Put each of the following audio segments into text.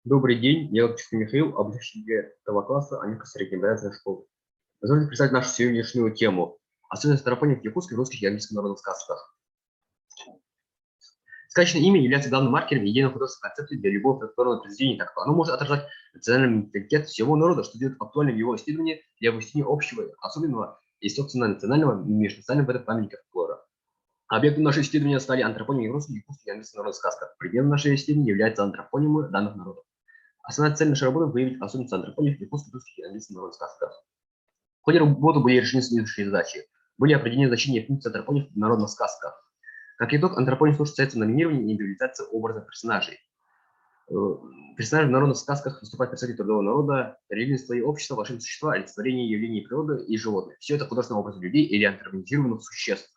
Добрый день, я Лапченко Михаил, обучающий этого класса Английско-средней образовательной школы. Позвольте представить нашу сегодняшнюю тему. Особенность антропонимов в якутской, русских и английских народных сказках. Сказочное имя является главным маркером единой художественной концепции для любого фольклорного произведения, так как оно может отражать национальный менталитет всего народа, что делает актуальным его исследование для выяснения общего, особенного и, собственно, национального и межнационального в этом памятника фольклора. Объектом нашего исследования стали антропонимы в русских, якутских и английских народных сказках. Предметом нашего исследования являются антропонимы данных народов. Основная цель нашей работы – выявить особенности антропонимов в якутских, русских и английских народных сказках. В ходе работы были решены следующие задачи. Были определены значения и функции антропонимов в народных сказках. Как итог, антропоним слушается номинирование и индивидуализация образа персонажей. Персонажи в народных сказках выступают представители трудового народа, религиозные слои общества, волшебные существа, олицетворение явлений природы и животных. Все это художественный образ людей или антропомизированных существ.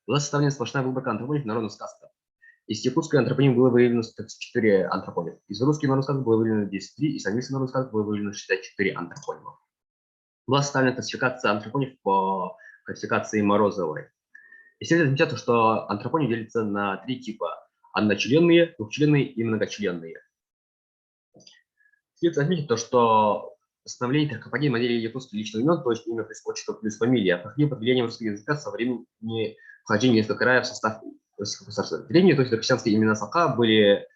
Была составлена сплошная выборка антропонимов в народных сказках. Из якутской антропоним было выявлено 34 антропонима. Из русских народных сказок было выявлено 10, из английских народных сказок было выявлено 64 антропонима. Была составлена классификация антропонимов по классификации Морозовой. И следует отметить, что антропоним делится на три типа: одночленные, двухчленные и многочленные. Следует отметить то, что становление трехоподей модели якутских личных имен, то есть имя плюс отчество плюс фамилия, проходило под влиянием русского языка со времени вхождения несколько краев в состав российского государства. Древние, то есть крестьянские имена Саха, были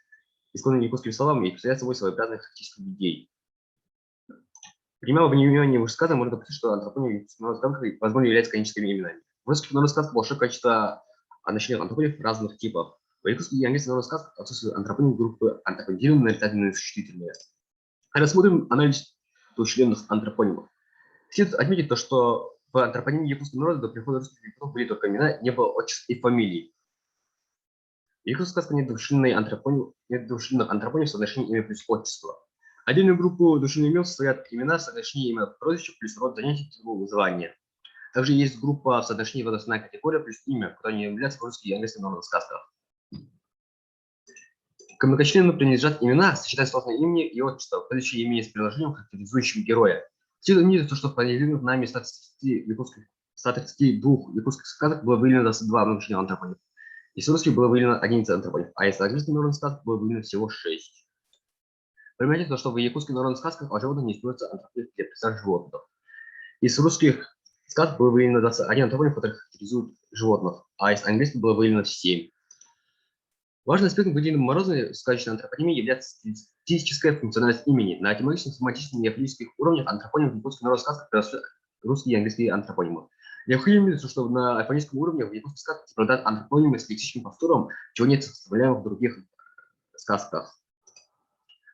исконными якутскими словами и представляют собой своеобразных характеристик людей. Принимая во внимание вышесказанное, можно допустить, что антропонимы в якутских народных сказках, возможно, являются каноническими именами. В русских народных сказках большое количество одночленных антропонимов разных типов. В якутских и английских народных сказках отсутствуют антропонимы группы антропонимные, нарицательные, существительные. Рассмотрим анализ двухчленных антропонимов. Следует отметить то, что в антропониме якутского народа до прихода русских языков были только имена, не было отчеств и фамилий. В якутской сказке нет двухчленных антропонимов в соотношении имя плюс отчество. Отдельную группу двухчленных имен составляют имена в соотношении имя прозвища плюс род занятий титулового звания. Также есть группа в соотношении возрастная категория плюс имя, которая не является в русских и английских народных сказках. К многочленным принадлежат имена, сочетание сложного имени и отчества, входящие имени с приложением, характеризующим героя. Следует отметить, что в проанализированных нами 132 якутских сказок было выявлено 22 многочленных антропонимов. Из русских было выявлено 11 антропонимов, а из английских народных сказок было выявлено всего 6. Примечательно, что в якутских народных сказках о животных не используется антропоним для персонажей животных. Из русских сказок было выявлено 21 антропоним, который характеризует животных, а из английских было выявлено 7. Важным аспектом выделенным Морозовой сказочной антропонимии является стилистическая функциональность имени. На тематическом, семантическом и афорических уровнях антропоним в якутских народных сказках превосходят русские и английские антропонимы. Необходимо видеть, что на афорическом уровне в якутских сказках преобладают антропонимы с лексическим повтором, чего нет составляемых в других сказках.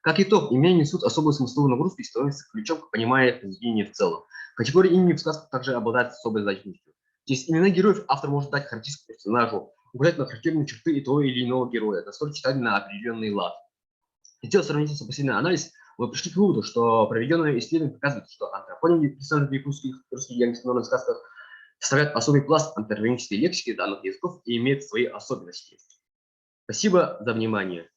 Как итог, имена несут особую смысловую нагрузку и становятся ключом к пониманию произведения в целом. Категория имени в сказках также обладает особой значимостью. Здесь имена героев автор может дать характеристику персонажу, указать на характерные черты и того или иного героя, настроить читателя на определенный лад. Сделав сравнительно посильный анализ, мы пришли к выводу, что проведенное исследование показывает, что антропонимы персонажей в якутских, русских и английских народных сказках составляют особый пласт антропонимической лексики данных языков и имеют свои особенности. Спасибо за внимание.